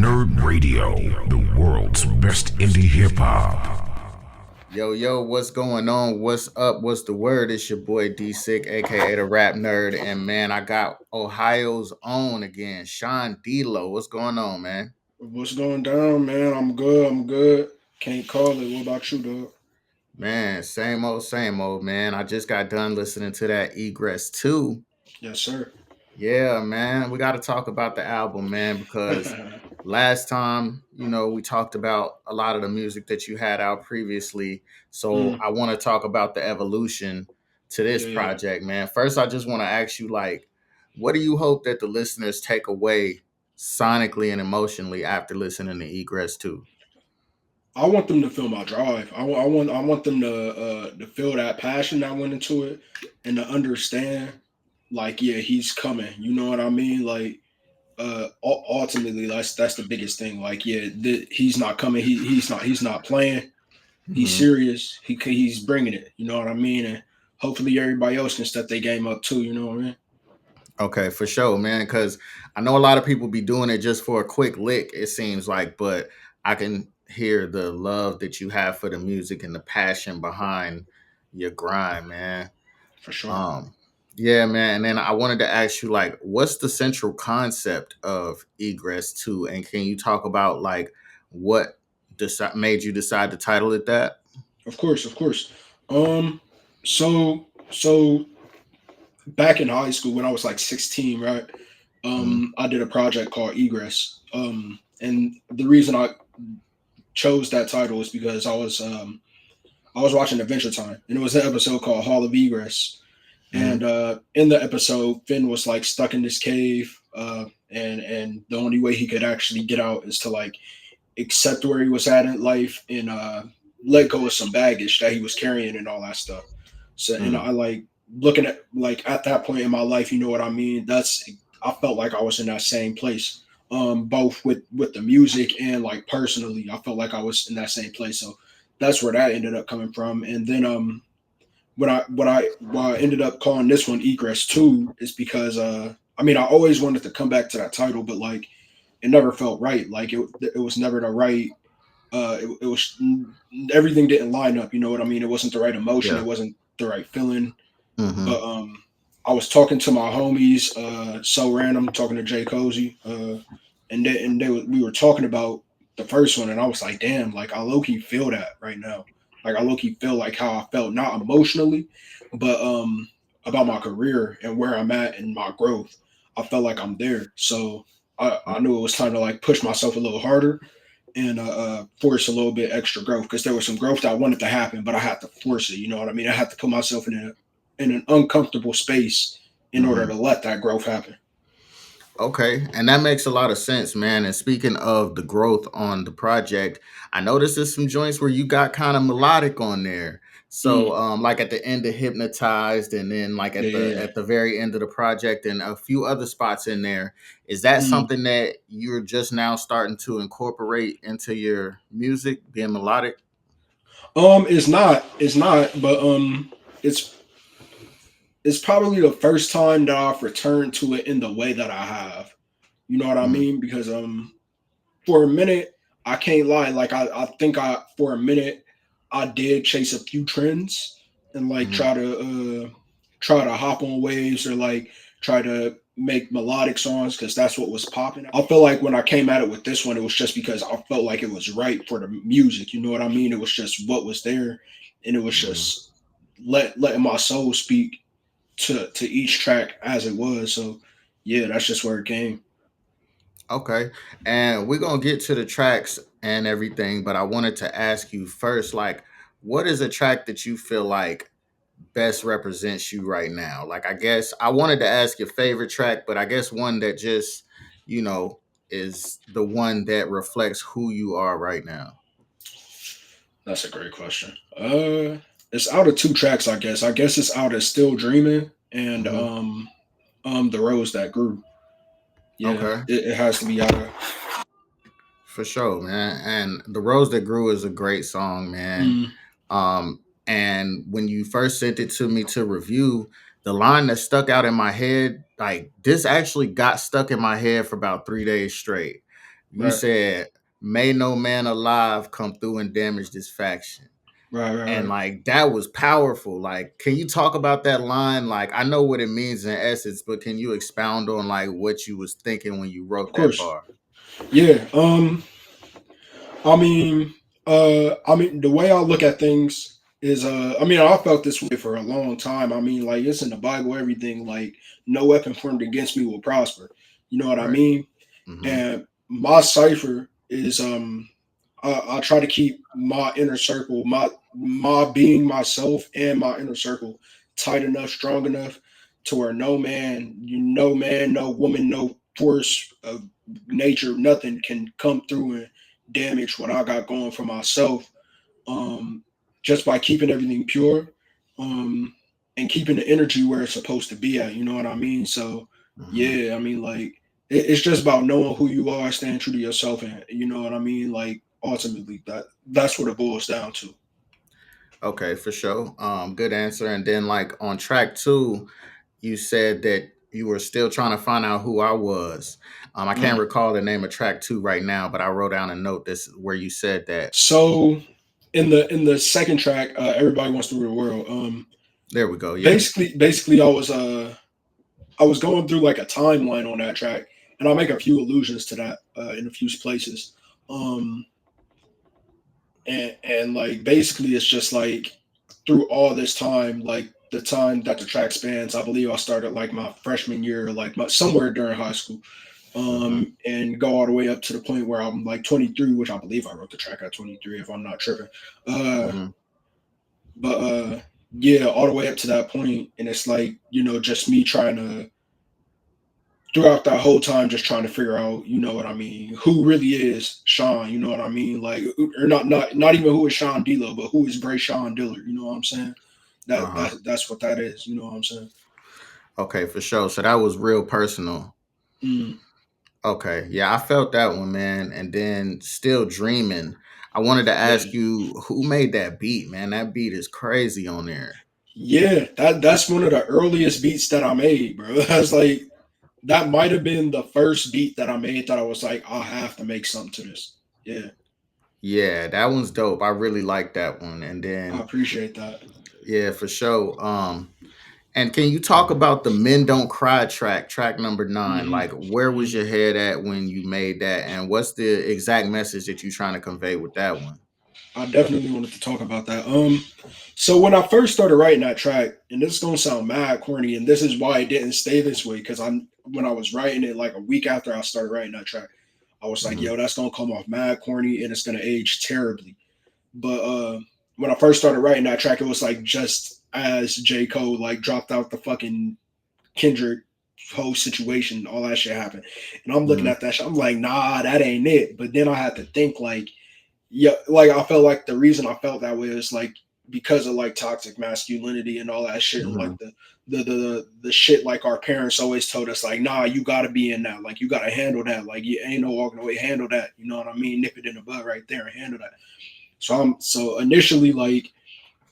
Nerd Radio, the world's best indie hip hop. Yo, what's going on? What's up? What's the word? It's your boy D Sick, aka the Rap Nerd, and man, I got Ohio's own again, Sean D'Lo. What's going on, man? What's going down, man? I'm good. I'm good. Can't call it. What about you, dog? Man, same old, man. I just got done listening to that Egress II. Yes, sir. Yeah, man, we got to talk about the album, man, because last time, we talked about a lot of the music that you had out previously. So Mm, I want to talk about the evolution to this yeah, yeah. project, man. First, I just want to ask you, like, what do you hope that the listeners take away sonically and emotionally after listening to Egress 2? I want them to feel my drive. I want them to feel that passion that went into it, and to understand, like, yeah, he's coming. You know what I mean? Like, ultimately, that's the biggest thing. Like, yeah, he's not coming. He's not playing. He's Hmm. serious. He's bringing it. You know what I mean? And hopefully, everybody else can step their game up too. You know what I mean? Okay, for sure, man. Because I know a lot of people be doing it just for a quick lick, it seems like, but I can hear the love that you have for the music and the passion behind your grind, man. For sure. Um, yeah, man. And then I wanted to ask you, like, what's the central concept of Egress 2? And can you talk about like what made you decide to title it that? Of course, of course. Um, so back in high school when I was like 16, right? Mm-hmm. I did a project called Egress. And the reason I chose that title is because I was watching Adventure Time, and it was an episode called Hall of Egress. And in the episode, Finn was like stuck in this cave, and the only way he could actually get out is to like accept where he was at in life, and let go of some baggage that he was carrying and all that stuff. So, and Mm-hmm. I like looking at like at that point in my life, you know what I mean? I felt like I was in that same place. Both with the music and like personally, I felt like I was in that same place. So that's where that ended up coming from. And then why I ended up calling this one Egress 2 is because I mean I always wanted to come back to that title, but like it never felt right. Like it was never the right. It was everything didn't line up. You know what I mean? It wasn't the right emotion. Yeah. It wasn't the right feeling. Mm-hmm. But I was talking to my homies, so random, talking to Jay Cozy, we were talking about the first one, and I was like, damn, like I low key feel that right now. Like I low key feel like how I felt, not emotionally, but about my career and where I'm at and my growth. I felt like I'm there, so I knew it was time to like push myself a little harder and force a little bit extra growth because there was some growth that I wanted to happen, but I had to force it. You know what I mean? I had to put myself in an uncomfortable space in order Mm-hmm. to let that growth happen. Okay, and that makes a lot of sense, man. And speaking of the growth on the project, I noticed there's some joints where you got kind of melodic on there. So, Mm, like at the end of Hypnotized, and then like yeah, at yeah, the yeah. at the very end of the project, and a few other spots in there. Is that Mm. something that you're just now starting to incorporate into your music, being melodic? It's not, but it's it's probably the first time that I've returned to it in the way that I have. You know what I Mm, mean? Because for a minute, I can't lie. Like I think I for a minute I did chase a few trends and like mm, try to hop on waves or like try to make melodic songs because that's what was popping. I feel like when I came at it with this one, it was just because I felt like it was right for the music. You know what I mean? It was just what was there, and it was mm. just letting my soul speak to each track as it was. So yeah, that's just where it came. Okay, and we're gonna get to the tracks and everything, but I wanted to ask you first, like, what is a track that you feel like best represents you right now? Like, I guess I wanted to ask your favorite track, but I guess one that just, you know, is the one that reflects who you are right now. That's a great question. It's out of two tracks, I guess. I guess it's out of Still Dreaming and Hmm. The Rose That Grew. Yeah, Okay, it has to be out of. for sure, man. And "The Rose That Grew" is a great song, man. Mm, And when you first sent it to me to review, the line that stuck out in my head, like this actually got stuck in my head for about 3 days straight. You Right, said, "May no man alive come through and damage this faction." right, right, And right. like that was powerful. Like, can you talk about that line? Like, I know what it means in essence, but can you expound on like what you was thinking when you Of wrote that course. bar? Yeah. I mean, the way I look at things is, I mean, I felt this way for a long time. I mean, like it's in the Bible, everything. Like, no weapon formed against me will prosper. You know what I Right. mean? Mm-hmm. And my cipher is, I try to keep my inner circle, my being myself, and my inner circle tight enough, strong enough, to where no man, no woman, no force of nature, nothing can come through and damage what I got going for myself. Um, just by keeping everything pure, um, and keeping the energy where it's supposed to be at. You know what I mean? So Mm-hmm. yeah, I mean, like it's just about knowing who you are, staying true to yourself, and you know what I mean. Like ultimately, that's what it boils down to. Okay, for sure. Good answer. And then like on track two, you said that you were still trying to find out who I was. I can't Right. recall the name of track two right now, but I wrote down a note this where you said that. So in the second track, everybody wants to rule the world. There we go. Yeah. Basically, I was going through like a timeline on that track, and I'll make a few allusions to that in a few places. Um, and like basically, it's just like through all this time, like the time that the track spans. I believe I started like my freshman year, like somewhere during high school, Mm-hmm. and go all the way up to the point where I'm like 23, which I believe I wrote the track at 23, if I'm not tripping. Uh, Mm-hmm. but yeah, all the way up to that point, and it's like just me trying to throughout that whole time just trying to figure out, you know what I mean, who really is Sean, you know what I mean? Like or not even who is Sean D'Lo, but who is Bray Sean Dillard, you know what I'm saying? That Uh-huh. that's what that is, you know what I'm saying? Okay, for sure. So that was real personal. Mm, Okay. Yeah, I felt that one, man. And then Still Dreaming. I wanted to yeah. ask you who made that beat, man. That beat is crazy on there. Yeah, that's one of the earliest beats that I made, bro. That's like that might have been the first beat that I made that I was like, I have to make something to this. Yeah, Yeah, that one's dope. I really like that one. And I then appreciate that. yeah, for sure. And can you talk about the Men Don't Cry track, track number nine? Hmm. Like, where was Hmm. your head at when you made that? And what's the exact message that you're trying to convey with that one? I definitely wanted to talk about that. So when I first started writing that track, and this is gonna sound mad corny, and this is why it didn't stay this way, because I'm when I was writing it like a week after I started writing that track, I was like, Hmm. yo, that's gonna come off mad corny and it's gonna age terribly. But when I first started writing that track, it was like just as J. Cole like dropped out the fucking Kendrick whole situation, all that shit happened. And I'm looking Hmm. at that shit, I'm like, nah, that ain't it. But then I had to think like, yeah, like I felt like the reason I felt that way is like because of like toxic masculinity and all that shit, and like Hmm. the shit like our parents always told us like, nah, you gotta be in that, like you gotta handle that, like you ain't no walking away, handle that, you know what I mean, nip it in the bud right there and handle that. So initially like,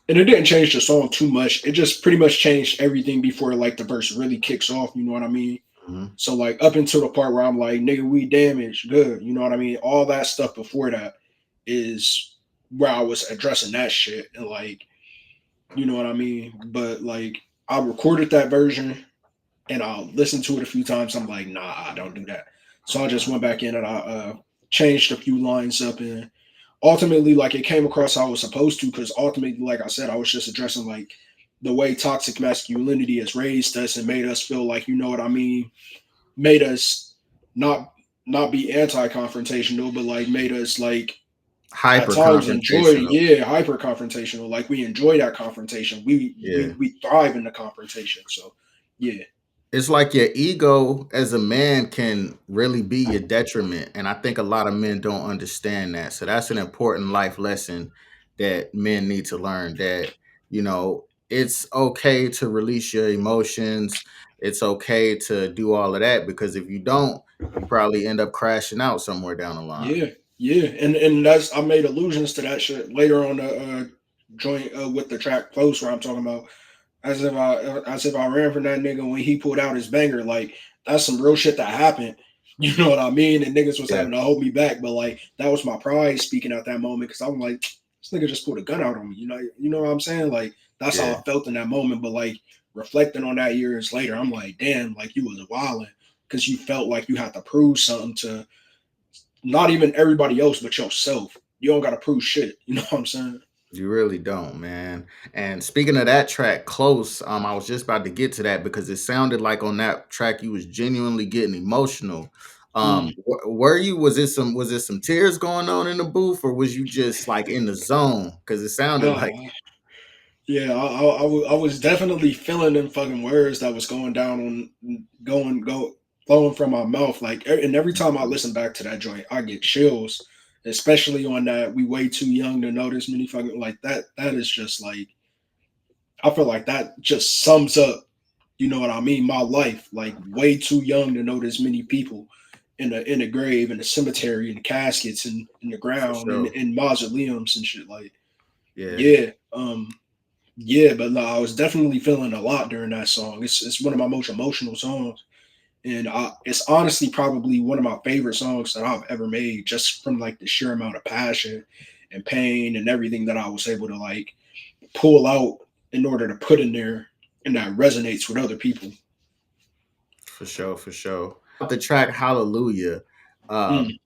and it didn't change the song too much, it just pretty much changed everything before like the verse really kicks off, you know what I mean. Hmm. So like up until the part where I'm like, nigga, we damaged, good. You know what I mean? All that stuff before that is where I was addressing that shit. And like, you know what I mean? But like I recorded that version and I'll listen to it a few times. I'm like, nah, I don't do that. So I just went back in and I changed a few lines up, and ultimately like it came across how I was supposed to, because ultimately, like I said, I was just addressing like the way toxic masculinity has raised us and made us feel like, you know what I mean, made us not not be anti-confrontational, but like made us like at Hyper times enjoy, confrontational. yeah, hyper confrontational. Like we enjoy that confrontation. We Yeah. we we thrive in the confrontation. So yeah, It's like your ego as a man can really be your detriment. And I think a lot of men don't understand that. So that's an important life lesson that men need to learn that, it's okay to release your emotions. It's okay to do all of that because if you don't, you probably end up crashing out somewhere down the line. yeah, yeah, and that's I made allusions to that shit later on the joint with the track close, where I'm talking about as if I ran from that nigga when he pulled out his banger. Like that's some real shit that happened. You know what I mean? And niggas was Yeah, having to hold me back, but like that was my pride speaking at that moment because I'm like, this nigga just pulled a gun out on me. You know what I'm saying? Like that's how yeah. I felt in that moment. But like reflecting on that years later, I'm like, damn, like you was wilding because you felt like you had to prove something to not even everybody else but yourself. You don't got to prove shit. You know what I'm saying? You really don't, man. And speaking of that track, Close, I was just about to get to that because it sounded like on that track you was genuinely getting emotional. Mm. Were you? Was it some tears going on in the booth, or was you just like in the zone? Because it sounded like Uh, Yeah, I was definitely feeling them fucking words that was going down on go flowing from my mouth. Like, and every time I listen back to that joint, I get chills, especially on that "We Way Too Young to Know This Many Fucking" like that. That is just like I feel like that just sums up. You know what I mean? My life, like way too young to know this many people in the grave, in the cemetery, in the caskets, in the for ground, sure. in mausoleums and shit. Like, Yeah. yeah. Yeah, but no, I was definitely feeling a lot during that song. It's one of my most emotional songs, and it's honestly probably one of my favorite songs that I've ever made, just from like the sheer amount of passion and pain and everything that I was able to like pull out in order to put in there, and that resonates with other people. For sure, for sure. The track Hallelujah, Mm,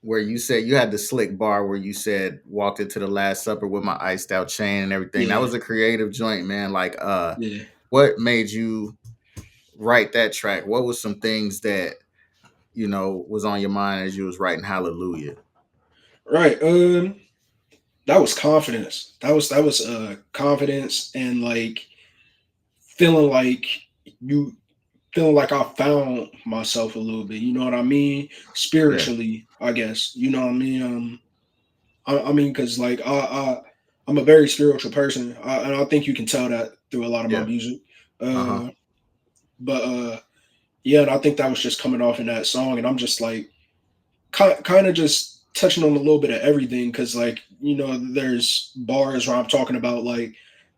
where you said you had the slick bar where you said walked into the Last Supper with my iced out chain and everything. That yeah, was a creative joint, man. Like, yeah, what made you write that track? What was some things that was on your mind as you was writing Hallelujah? right. That was confidence. That was confidence and like feeling like you feeling like I found myself a little bit. You know what I mean? Yeah, Spiritually, I guess. You know what I mean? I mean, because like I'm a very spiritual person, and I think you can tell that through a lot of my yeah, music. uh huh, Uh, but yeah, and I think that was just coming off in that song, and I'm just like kind of just touching on a little bit of everything because like there's bars where I'm talking about like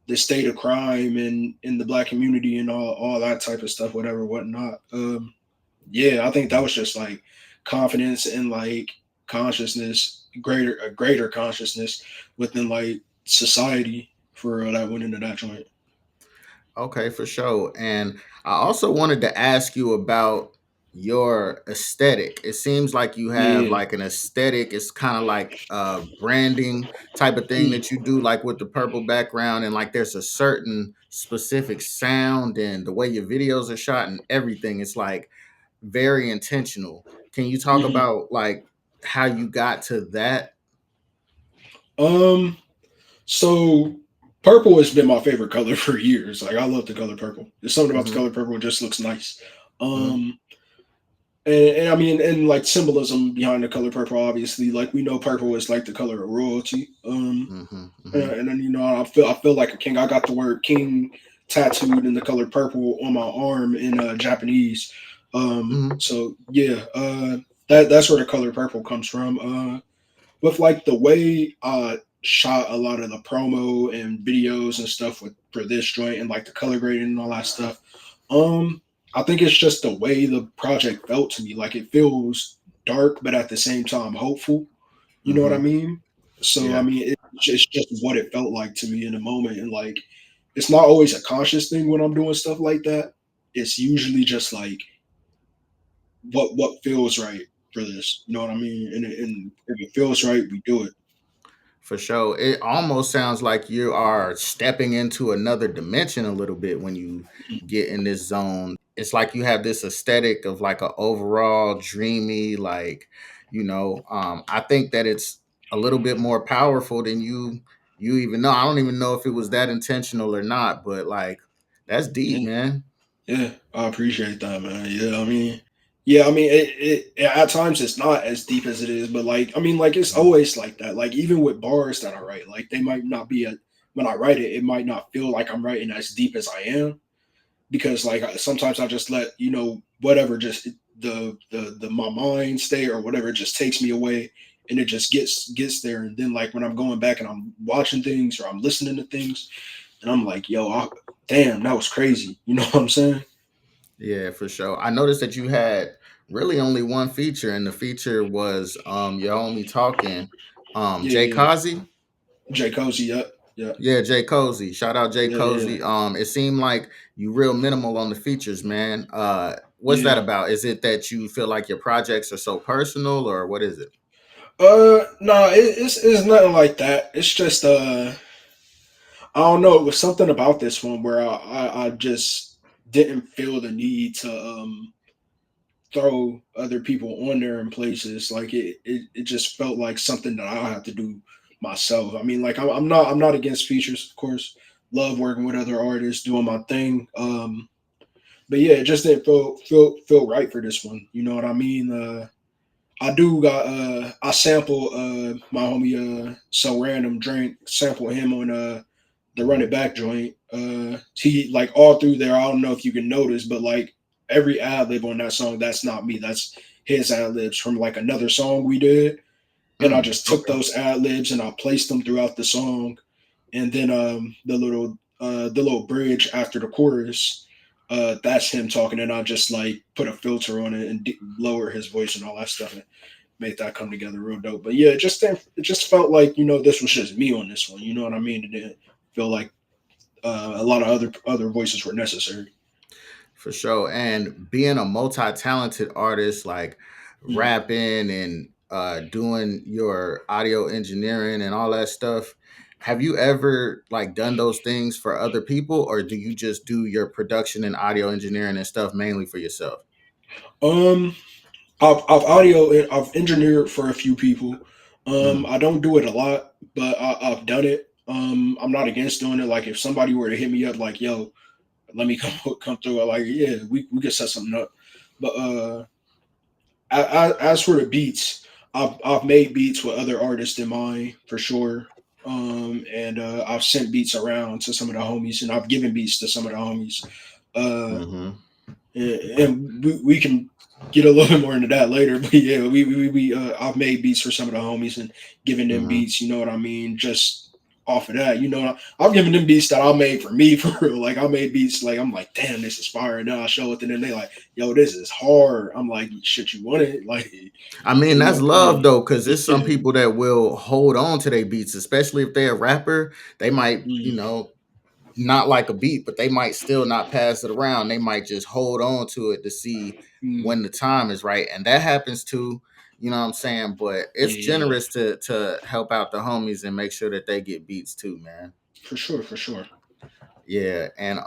the state of crime and in the black community and all that type of stuff, whatever, whatnot. Yeah, I think that was just like confidence and like consciousness, greater a greater consciousness within like society for that went into that joint. okay, for sure. And I also wanted to ask you about your aesthetic. It seems like you have Yeah. like an aesthetic. It's kind of like a branding type of thing Mm. that you do, like with the purple background, and like there's a certain specific sound and the way your videos are shot and everything. It's like very intentional. Can you talk Mhm. about like how you got to that? Um. So purple has been my favorite color for years. Like I love the color purple. There's something about the Mm-hmm, color purple; it just looks nice. mm-hmm, Um. And I mean, and like symbolism behind the color purple, obviously, like we know purple is like the color of royalty. mm-hmm, mm-hmm, And then I feel like a king. I got the word king tattooed in the color purple on my arm in Japanese. mm-hmm. So yeah, that's where the color purple comes from. With like the way I shot a lot of the promo and videos and stuff with for this joint and like the color grading and all that stuff. Um, I think it's just the way the project felt to me. Like it feels dark, but at the same time hopeful. You know what I Mm-hmm. mean? So I Yeah. mean, it's just what it felt like to me in the moment, and like it's not always a conscious thing when I'm doing stuff like that. It's usually just like what feels right for this. You know what I mean? And if it feels right, we do it. For sure. It almost sounds like you are stepping into another dimension a little bit when you get in this zone. It's like you have this aesthetic of like a overall dreamy, like, I think that it's a little bit more powerful than you even know. I don't even know if it was that intentional or not, but like that's deep, Yeah. man. Yeah, I appreciate that, man. Yeah, I mean, at times it's not as deep as it is, but like, I mean, like it's Mhm. always like that. Like even with bars that I write, like they might not be when I write it, it might not feel like I'm writing as deep as I am because like sometimes I just let whatever just the my mind state or whatever just takes me away and it just gets there, and then like when I'm going back and I'm watching things or I'm listening to things and I'm like, yo, damn, that was crazy. You know what I'm saying? Yeah, for sure. I noticed that you had really only one feature, and the feature was your homie talking, Yeah, Jay yeah. Kazi. Jay Cozy, yep, yep, Yeah, Jay Cozy. Shout out Jay yeah, yeah, Cozy. It seemed like you real minimal on the features, man. What's that yeah. about? Is it that you feel like your projects are so personal, or what is it? No, it's nothing like that. It's just I don't know. It was something about this one where I just didn't feel the need to throw other people on there in places. Like it just felt like something that I have to do myself. I mean, like I'm not against features, of course. Love working with other artists, doing my thing. But yeah, it just didn't feel right for this one. You know what I mean? I do got I sample my homie So Random Drink, sample him on the Run It Back joint. He like all through there, I don't know if you can notice, but like every ad lib on that song, that's not me. That's his ad libs from like another song we did. And I just took Okay. those ad libs and I placed them throughout the song. And then the little bridge after the chorus, that's him talking, and I just like put a filter on it and lower his voice and all that stuff. And made that come together real dope. But yeah, it just felt like this was just me on this one. You know what I mean? It didn't feel like a lot of other voices were necessary. For sure. And being a multi-talented artist, like Mm. rapping and doing your audio engineering and all that stuff, have you ever like done those things for other people, or do you just do your production and audio engineering and stuff mainly for yourself? Um, I've engineered for a few people. Mm, I don't do it a lot, but I've done it. I'm not against doing it. Like if somebody were to hit me up, like yo, let me come through. I'm like yeah, we could set something up. But as for the beats, I've made beats with other artists in mind for sure. And I've sent beats around to some of the homies, and I've given beats to some of the homies. Uh, mm-hmm, and we can get a little bit more into that later. But yeah, I've made beats for some of the homies and given them mm-hmm. beats. You know what I mean? Just off of that, I've given them beats that I made for me for real. Like I made beats like I'm like, damn, this is fire. And then I show it to them, they like, yo, this is hard. I'm like, shit, you want it? Like, I mean, that's love hey, though, because there's some yeah, people that will hold on to their beats, especially if they're a rapper. They might, mm, not like a beat, but they might still not pass it around. They might just hold on to it to see mm, when the time is right. And that happens too, you know what I'm saying? But it's yeah, generous to help out the homies and make sure that they get beats too, man. for sure, for sure. Yeah. And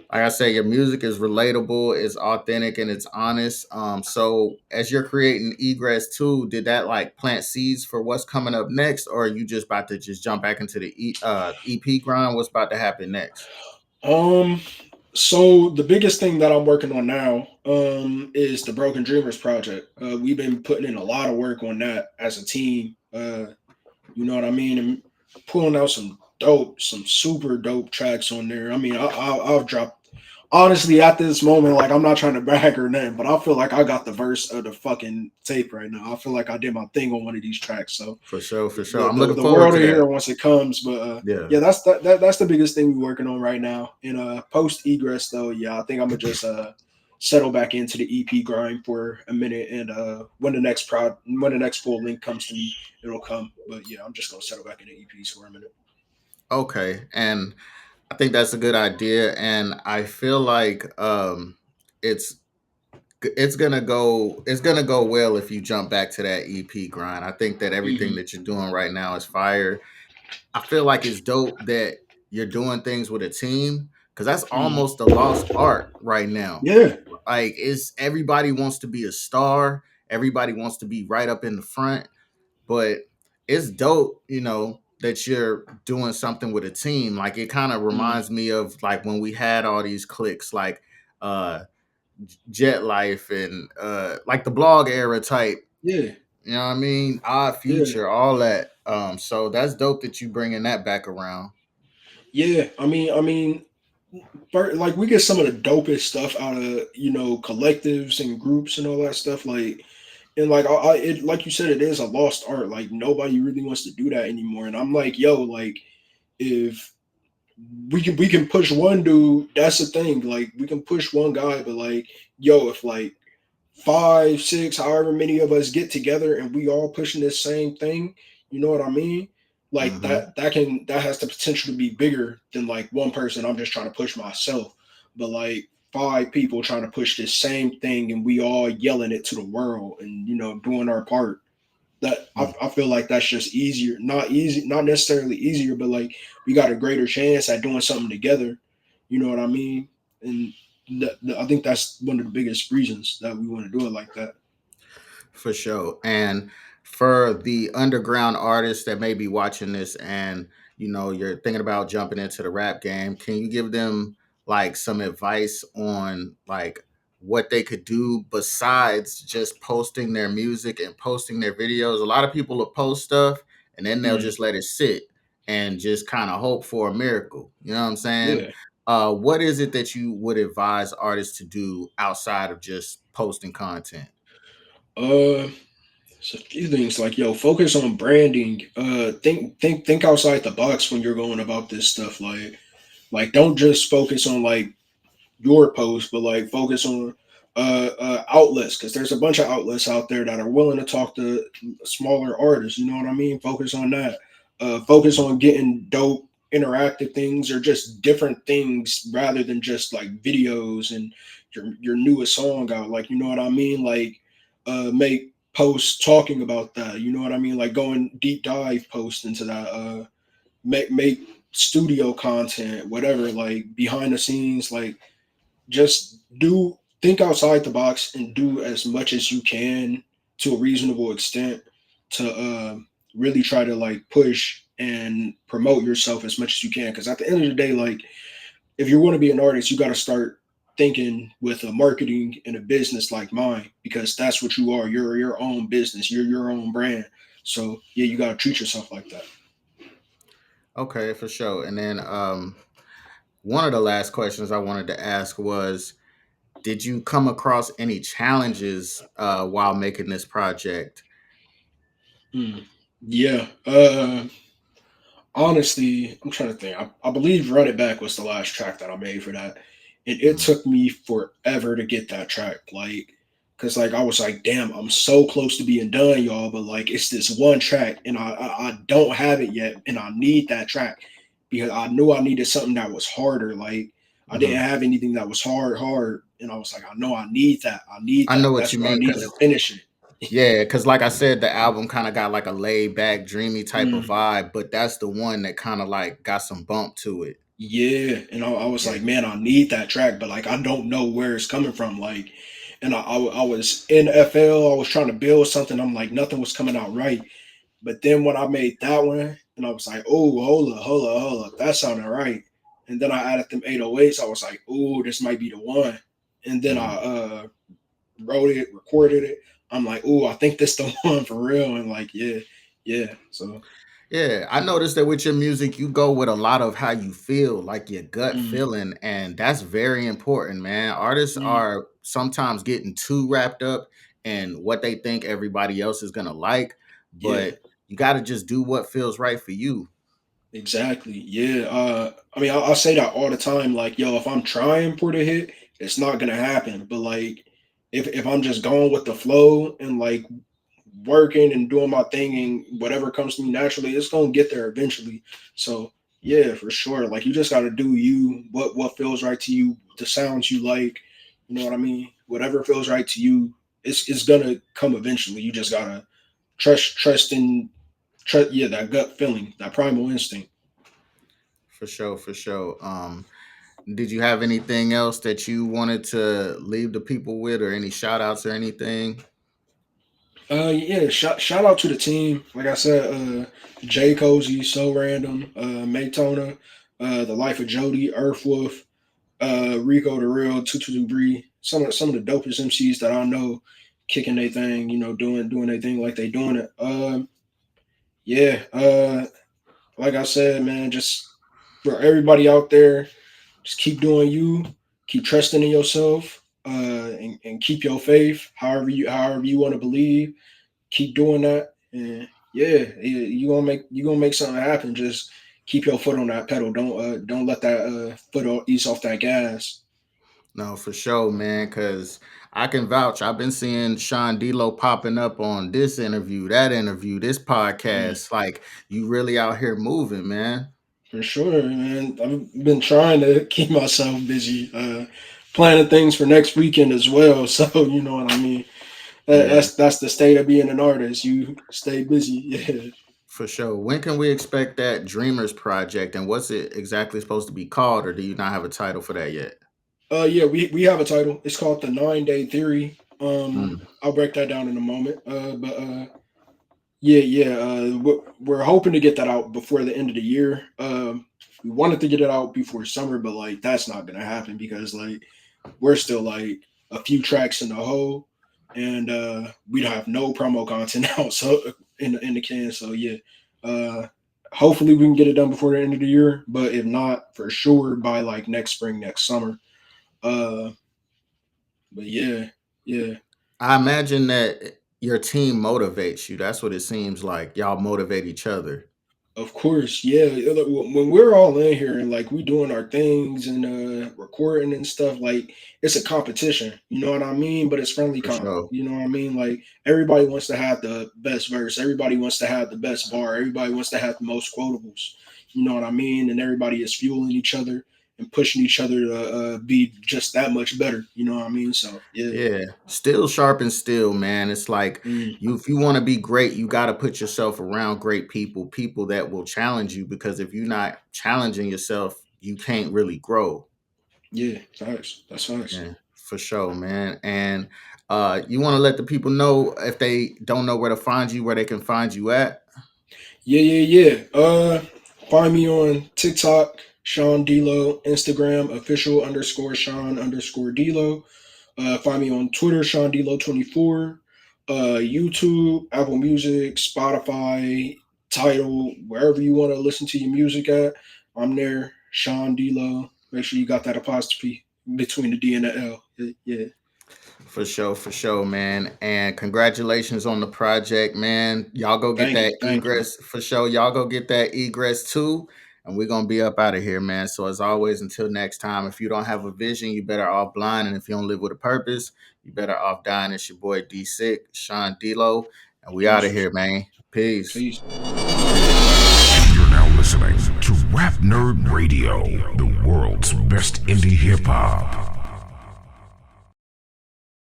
like I say, your music is relatable, it's authentic, and it's honest. So as you're creating Egress 2, did that like plant seeds for what's coming up next, or are you just about to just jump back into the EP grind? What's about to happen next? Um, so the biggest thing that I'm working on now, is the Broken Dreamers project. We've been putting in a lot of work on that as a team. You know what I mean, and pulling out some super dope tracks on there. I mean, I've dropped honestly at this moment, like I'm not trying to brag or nothing, but I feel like I got the verse of the fucking tape right now. I feel like I did my thing on one of these tracks. So For sure, for sure. the I'm the, looking the forward world to will hear that. it once it comes. But Yeah. yeah, that's the biggest thing we're working on right now. And post egress though, yeah, I think I'm gonna just settle back into the EP grind for a minute, and when the next full link comes to me, it'll come. But yeah, I'm just gonna settle back into EPs for a minute. Okay. And I think that's a good idea. And I feel like it's it's gonna go well if you jump back to that EP grind. I think that everything Hmm. that you're doing right now is fire. I feel like it's dope that you're doing things with a team because that's Hmm. almost a lost art right now. Yeah, Like it's everybody wants to be a star, everybody wants to be right up in the front, but it's dope, that you're doing something with a team. Like it kind of mm, reminds me of like when we had all these cliques, like uh Jet Life and like the blog era type. yeah, You know what I mean? Odd yeah, Future, all that. So that's dope that you bringing that back around. yeah. Like we get some of the dopest stuff out of collectives and groups and all that stuff. Like and like like you said, it is a lost art. Like nobody really wants to do that anymore. And I'm like, yo, like if we can push one dude. That's the thing. Like we can push one guy, but like yo, if like five, six, however many of us get together and we all pushing this same thing, you know what I mean? Like Mm-hmm. that has the potential to be bigger than like one person. I'm just trying to push myself, but like five people trying to push this same thing and we all yelling it to the world and doing our part. That I feel like that's just easier. Not easy, not necessarily easier, but like we got a greater chance at doing something together. You know what I mean? And I think that's one of the biggest reasons that we want to do it like that. For sure. And for the underground artists that may be watching this and you're thinking about jumping into the rap game, can you give them like some advice on like what they could do besides just posting their music and posting their videos? A lot of people will post stuff and then they'll Mm, just let it sit and just kind of hope for a miracle. You know what I'm saying? yeah. What is it that you would advise artists to do outside of just posting content? Uh, it's a few things like yo, focus on branding. Think outside the box when you're going about this stuff. Like don't just focus on like your post, but like focus on outlets because there's a bunch of outlets out there that are willing to talk to smaller artists. You know what I mean? Focus on that. Focus on getting dope interactive things or just different things rather than just like videos and your newest song out. Like you know what I mean? Like make posts talking about that. You know what I mean? Like going deep dive posts into that. Make studio content, whatever. Like behind the scenes, like just do think outside the box and do as much as you can to a reasonable extent to really try to like push and promote yourself as much as you can because at the end of the day like if you want to be an artist you got to start thinking with a marketing and a business like mine because that's what you are. You're your own business, you're your own brand. So yeah, you got to treat yourself like that. Okay, for sure. And then one of the last questions I wanted to ask was, did you come across any challenges while making this project? Mm. Yeah. Honestly, I'm trying to think. I believe Run It Back was the last track that I made for that. And it Mhm. took me forever to get that track. Like, cause like I was like, damn, I'm so close to being done, y'all. But like it's this one track and I don't have it yet. And I need that track because I knew I needed something that was harder. Like I didn't Mhm. have anything that was hard. And I was like, I know I need that. I need I know that. what That's you what I mean, need to because finish it. yeah, because like I said, the album kind of got like a laid back, dreamy type of Mm. vibe, but that's the one that kind of like got some bump to it. Yeah, and I was Yeah. like, man, I need that track, but like I don't know where it's coming from. Like, and I was in FL, I was trying to build something. I'm like, nothing was coming out right. But then when I made that one, and I was like, oh, hold up, that sounded right. And then I added them 808s. I was like, oh, this might be the one. And then I Mhm. wrote it, recorded it. I'm like, oh, I think this the one for real. And like, yeah, yeah. So, Yeah, I noticed that with your music, you go with a lot of how you feel, like your gut mm, feeling, and that's very important, man. Artists mm, are sometimes getting too wrapped up in what they think everybody else is gonna like, yeah. but you got to just do what feels right for you. Exactly. Yeah. I mean, I'll say that all the time. Like, yo, if I'm trying for the hit, it's not gonna happen. But like, if I'm just going with the flow and like working and doing my thing and whatever comes to me naturally, it's gonna get there eventually. So yeah, for sure. Like, you just gotta do you. What feels right to you, the sounds you like. You know what I mean? Whatever feels right to you, it's gonna come eventually. You just gotta trust in trust. Yeah, that gut feeling, that primal instinct. For sure, for sure. Did you have anything else that you wanted to leave the people with, or any shout outs or anything? Yeah, shout out to the team. Like I said, Jay Cozy, So Random, Maytona, The Life of Jody, Earthwolf, Rico the Real, 223. Some of the dopest MCs that I know kicking their thing, doing their thing like they doing it. Yeah, like I said, man, just for everybody out there, just keep doing you, keep trusting in yourself, and keep your faith, however you want to believe, keep doing that, and yeah, you gonna make something happen. Just keep your foot on that pedal. Don't let that ease off that gas. No, for sure, man. Because I can vouch. I've been seeing Sean D'Lo popping up on this interview, that interview, this Mm, podcast. Like you really out here moving, man. for sure, man. I've been trying to keep myself busy, planning things for next weekend as well. So you know what I mean. Yeah, That's the state of being an artist. You stay busy. Yeah. for sure. When can we expect that Dreamers project, and what's it exactly supposed to be called, or do you not have a title for that yet? Yeah, we have a title. It's called the 9 Day Theory. Mm. I'll break that down in a moment. But Yeah, yeah. We're hoping to get that out before the end of the year. We wanted to get it out before summer, but like that's not gonna happen because like we're still like a few tracks in the hole, and we don't have no promo content out so in the can. So yeah, uh, hopefully we can get it done before the end of the year. But if not, for sure by like next spring, next summer. Uh, but yeah, yeah. I imagine that your team motivates you. That's what it seems like. Y'all motivate each other. Of course, yeah. Look, when we're all in here and like we doing our things and recording and stuff, like it's a competition. You know what I mean? But it's friendly For comp. sure. You know what I mean? Like everybody wants to have the best verse. Everybody wants to have the best bar. Everybody wants to have the most quotables. You know what I mean? And everybody is fueling each other and pushing each other to be just that much better. You know what I mean? So yeah. Yeah, still sharp and still, man. It's like Mm, you if you want to be great, you got to put yourself around great people, people that will challenge you because if you're not challenging yourself, you can't really grow. yeah, facts. That's facts. Yeah, for sure, man. And you want to let the people know if they don't know where to find you, where they can find you at. Yeah, yeah, yeah. Find me on TikTok, Sean D'Lo, Instagram, official underscore Sean underscore D'Lo. Find me on Twitter, Sean D'Lo 24. YouTube, Apple Music, Spotify, Title, wherever you want to listen to your music at. I'm there, Sean D'Lo. Make sure you got that apostrophe between the D and the L. Yeah. For sure, man. And congratulations on the project, man. Y'all go get Thank that you. Thank you. egress for sure. Y'all go get that egress too. And we're gonna be up out of here, man. So as always, until next time, if you don't have a vision, you better off blind. And if you don't live with a purpose, you better off dying. It's your boy D6, Sean D'Lo. And we out of Deuces. here, man. Peace. Peace. You're now listening to Rap Nerd Radio, the world's best indie hip hop.